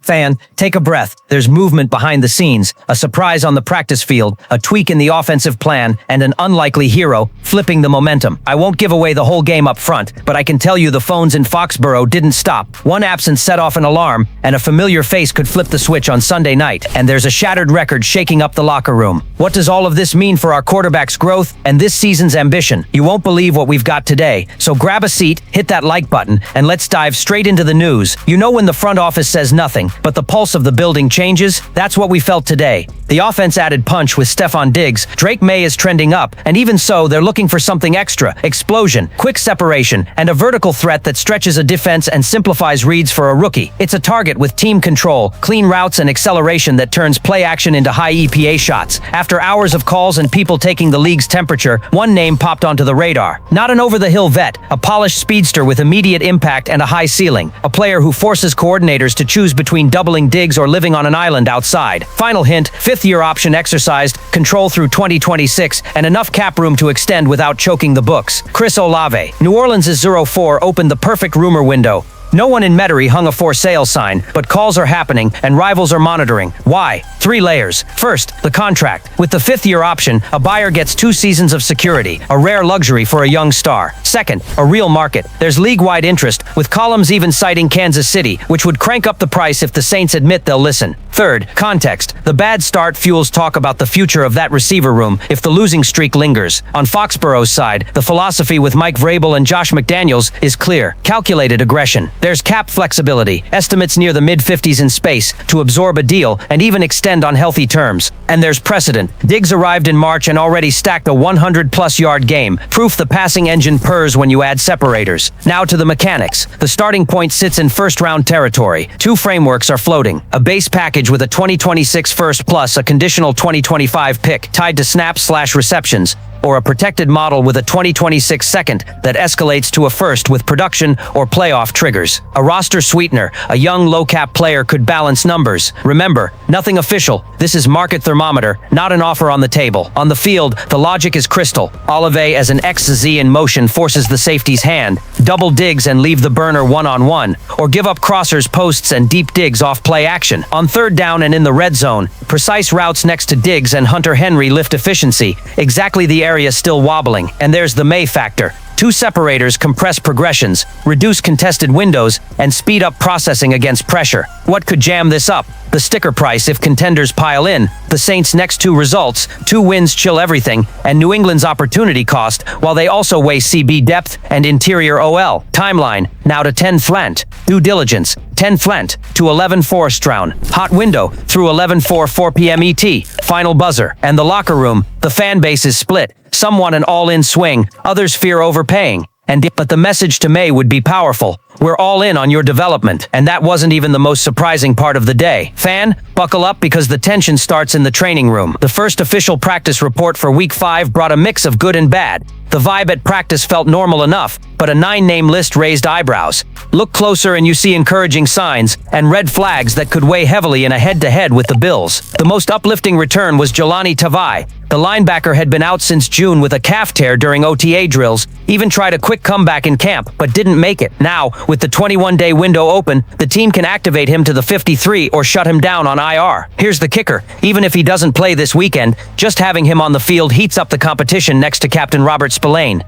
Fan, take a breath. There's movement behind the scenes, a surprise on the practice field, a tweak in the offensive plan, and an unlikely hero flipping the momentum. I won't give away the whole game up front, but I can tell you the phones in Foxborough didn't stop. One absence set off an alarm, and a familiar face could flip the switch on Sunday night. And there's a shattered record shaking up the locker room. What does all of this mean for our quarterback's growth and this season's ambition? You won't believe what we've got today. So grab a seat, hit that like button, and let's dive straight into the news. You know when the front office says nothing, but the pulse of the building changes? That's what we felt today. The offense added punch with Stefon Diggs. Drake May is trending up, and even so, they're looking for something extra. Explosion, quick separation, and a vertical threat that stretches a defense and simplifies reads for a rookie. It's a target with team control, clean routes, and acceleration that turns play action into high EPA shots. After hours of calls and people taking the league's temperature, one name popped onto the radar. Not an over-the-hill vet, a polished speedster with immediate impact and a high ceiling. A player who forces coordinators to choose between doubling Diggs or living on an island outside. Final hint, fifth-year option exercised, control through 2026, and enough cap room to extend without choking the books. Chris Olave. New Orleans' 04 opened the perfect rumor window. No one in Metairie hung a for sale sign, but calls are happening and rivals are monitoring. Why? 3 layers. First, the contract. With the fifth-year option, a buyer gets 2 seasons of security, a rare luxury for a young star. Second, a real market. There's league-wide interest, with columns even citing Kansas City, which would crank up the price if the Saints admit they'll listen. Third, context. The bad start fuels talk about the future of that receiver room if the losing streak lingers. On Foxborough's side, the philosophy with Mike Vrabel and Josh McDaniels is clear. Calculated aggression. There's cap flexibility, estimates near the mid-50s in space, to absorb a deal and even extend on healthy terms. And there's precedent. Diggs arrived in March and already stacked a 100-plus yard game, proof the passing engine purrs when you add separators. Now to the mechanics. The starting point sits in first-round territory. 2 frameworks are floating. A base package with a 2026 first plus a conditional 2025 pick tied to snaps/receptions, or a protected model with a 2026 second that escalates to a first with production or playoff triggers. A roster sweetener, a young low-cap player could balance numbers. Remember, nothing official. This is market thermometer, not an offer on the table. On the field, the logic is crystal. Olave as an XZ in motion forces the safety's hand. Double Diggs and leave the burner one-on-one, or give up crossers, posts, and deep digs off play action. On third down and in the red zone, precise routes next to Diggs and Hunter Henry lift efficiency. Exactly the area still wobbling. And there's the May factor. 2 separators compress progressions, reduce contested windows, and speed up processing against pressure. What could jam this up? The sticker price if contenders pile in, the Saints' next 2 results, 2 wins chill everything, and New England's opportunity cost, while they also weigh CB depth and interior OL. Timeline, now to 10 Flint. Due diligence, 10 Flint to 11 Forest-Round. Hot window through 11/4 4 p.m. ET. Final buzzer. And the locker room, the fan base is split. Some want an all-in swing, others fear overpaying. But the message to May would be powerful. We're all in on your development. And that wasn't even the most surprising part of the day. Fan, buckle up because the tension starts in the training room. The first official practice report for Week 5 brought a mix of good and bad. The vibe at practice felt normal enough, but a 9-name list raised eyebrows. Look closer and you see encouraging signs and red flags that could weigh heavily in a head-to-head with the Bills. The most uplifting return was Jelani Tavai. The linebacker had been out since June with a calf tear during OTA drills, even tried a quick comeback in camp, but didn't make it. Now, with the 21-day window open, the team can activate him to the 53 or shut him down on IR. Here's the kicker. Even if he doesn't play this weekend, just having him on the field heats up the competition next to Captain Robert Spillane.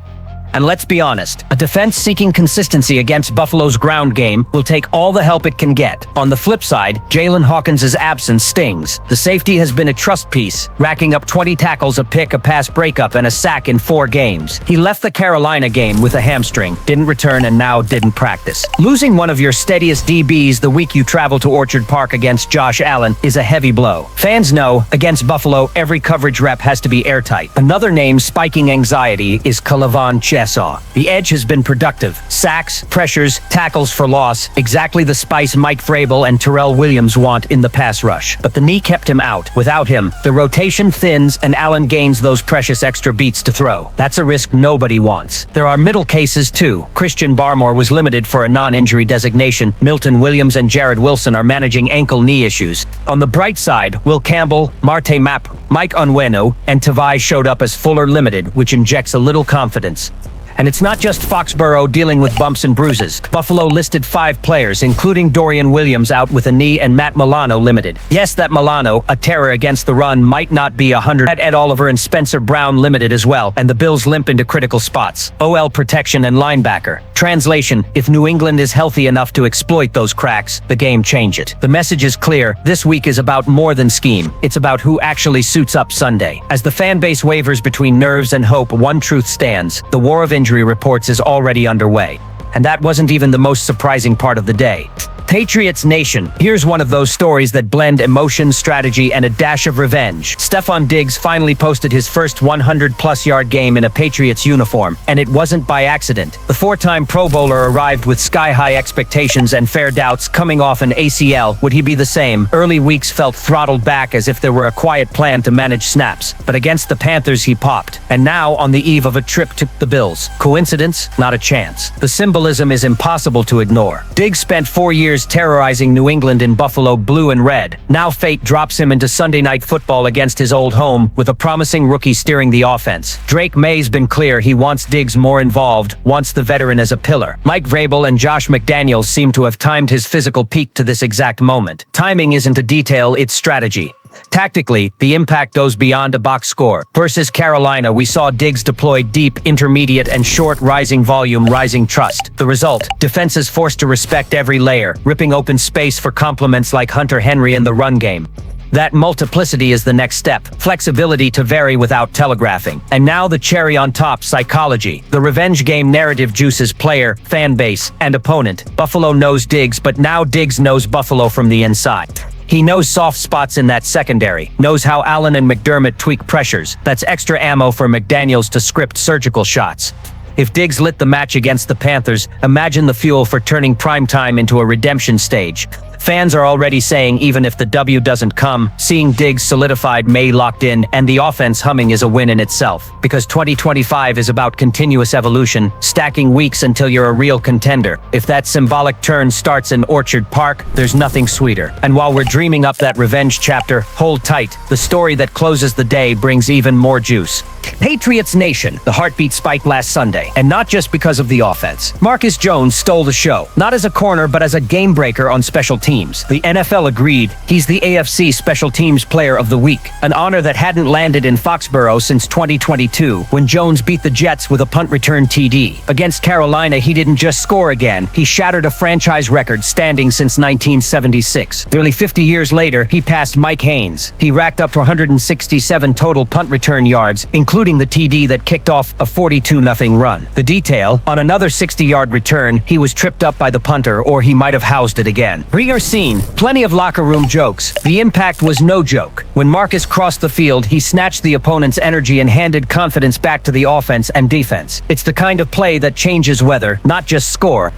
And let's be honest, a defense seeking consistency against Buffalo's ground game will take all the help it can get. On the flip side, Jalen Hawkins' absence stings. The safety has been a trust piece, racking up 20 tackles, a pick, a pass breakup, and a sack in 4 games. He left the Carolina game with a hamstring, didn't return, and now didn't practice. Losing one of your steadiest DBs the week you travel to Orchard Park against Josh Allen is a heavy blow. Fans know, against Buffalo, every coverage rep has to be airtight. Another name spiking anxiety is Kalavan Chesson. The edge has been productive. Sacks, pressures, tackles for loss, exactly the spice Mike Vrabel and Terrell Williams want in the pass rush. But the knee kept him out. Without him, the rotation thins and Allen gains those precious extra beats to throw. That's a risk nobody wants. There are middle cases too. Christian Barmore was limited for a non-injury designation. Milton Williams and Jared Wilson are managing ankle-knee issues. On the bright side, Will Campbell, Marte Mapp, Mike Onwenu, and Tavai showed up as Fuller limited, which injects a little confidence. And it's not just Foxborough dealing with bumps and bruises. Buffalo listed 5 players, including Dorian Williams out with a knee and Matt Milano limited. Yes, that Milano, a terror against the run, might not be 100. Ed Oliver and Spencer Brown limited as well, and the Bills limp into critical spots. OL protection and linebacker. Translation: if New England is healthy enough to exploit those cracks, the game change it. The message is clear. This week is about more than scheme. It's about who actually suits up Sunday. As the fan base wavers between nerves and hope, one truth stands: the war of injury reports is already underway. And that wasn't even the most surprising part of the day. Patriots Nation, here's one of those stories that blend emotion, strategy, and a dash of revenge. Stefon Diggs finally posted his first 100-plus yard game in a Patriots uniform, and it wasn't by accident. The 4-time Pro Bowler arrived with sky-high expectations and fair doubts. Coming off an ACL, would he be the same? Early weeks felt throttled back as if there were a quiet plan to manage snaps. But against the Panthers, he popped. And now, on the eve of a trip to the Bills. Coincidence? Not a chance. The symbolism is impossible to ignore. Diggs spent 4 years terrorizing New England in Buffalo blue and red. Now fate drops him into Sunday Night Football against his old home, with a promising rookie steering the offense. Drake May's been clear he wants Diggs more involved, wants the veteran as a pillar. Mike Vrabel and Josh McDaniels seem to have timed his physical peak to this exact moment. Timing isn't a detail, it's strategy. Tactically, the impact goes beyond a box score. Versus Carolina, we saw Diggs deploy deep, intermediate, and short, rising volume, rising trust. The result: defenses forced to respect every layer, ripping open space for complements like Hunter Henry in the run game. That multiplicity is the next step, flexibility to vary without telegraphing. And now the cherry on top: psychology. The revenge game narrative juices player, fan base, and opponent. Buffalo knows Diggs, but now Diggs knows Buffalo from the inside. He knows soft spots in that secondary, knows how Allen and McDermott tweak pressures. That's extra ammo for McDaniels to script surgical shots. If Diggs lit the match against the Panthers, imagine the fuel for turning primetime into a redemption stage. Fans are already saying even if the W doesn't come, seeing Diggs solidified, May locked in, and the offense humming is a win in itself. Because 2025 is about continuous evolution, stacking weeks until you're a real contender. If that symbolic turn starts in Orchard Park, there's nothing sweeter. And while we're dreaming up that revenge chapter, hold tight. The story that closes the day brings even more juice. Patriots Nation, the heartbeat spiked last Sunday, and not just because of the offense. Marcus Jones stole the show, not as a corner but as a game breaker on special teams. The NFL agreed. He's the AFC Special Teams Player of the Week, an honor that hadn't landed in Foxborough since 2022, when Jones beat the Jets with a punt return TD. Against Carolina, he didn't just score again, he shattered a franchise record standing since 1976. Nearly 50 years later, he passed Mike Haynes. He racked up 167 total punt return yards, including the TD that kicked off a 42-0 run. The detail: on another 60-yard return, he was tripped up by the punter, or he might have housed it again. Rear scene, plenty of locker room jokes. The impact was no joke. When Marcus crossed the field, he snatched the opponent's energy and handed confidence back to the offense and defense. It's the kind of play that changes weather, not just score.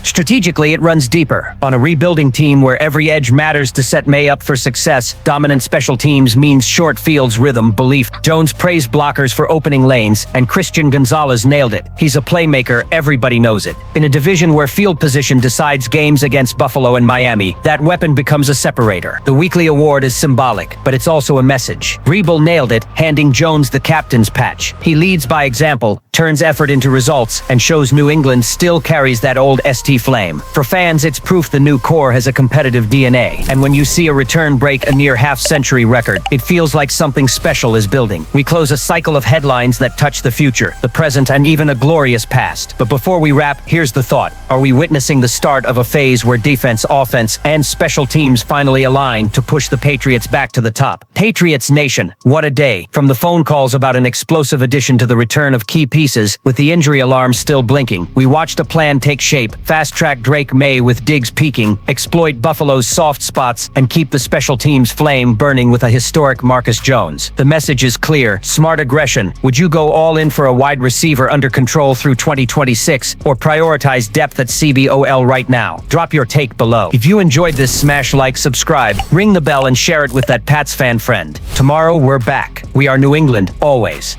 Strategically, it runs deeper. On a rebuilding team where every edge matters to set May up for success, dominant special teams means short fields, rhythm, belief. Jones praised blockers for opening lanes, and Christian Gonzalez nailed it. He's a playmaker, everybody knows it. In a division where field position decides games against Buffalo and Miami, that weapon becomes a separator. The weekly award is symbolic, but it's also a message. Vrabel nailed it, handing Jones the captain's patch. He leads by example, turns effort into results, and shows New England still carries that old ST flame. For fans, it's proof the new core has a competitive DNA. And when you see a return break a near half-century record, it feels like something special is building. We close a cycle of headlines that touch the future, the present, and even a glorious past. But before we wrap, here's the thought. Are we witnessing the start of a phase where defense, offense, and special teams finally align to push the Patriots back to the top? Patriots Nation, what a day. From the phone calls about an explosive addition to the return of key pieces, with the injury alarm still blinking, we watched a plan take shape, fast-track Drake May with Diggs peaking, exploit Buffalo's soft spots, and keep the special teams flame burning with a historic Marcus Jones. The message is clear: smart aggression. Would you go all in for a wide receiver under control through 2026, or prioritize depth at CBOL right now? Drop your take below. If you enjoyed this, smash like, subscribe, ring the bell, and share it with that Pats fan friend. Tomorrow, we're back. We are New England, always.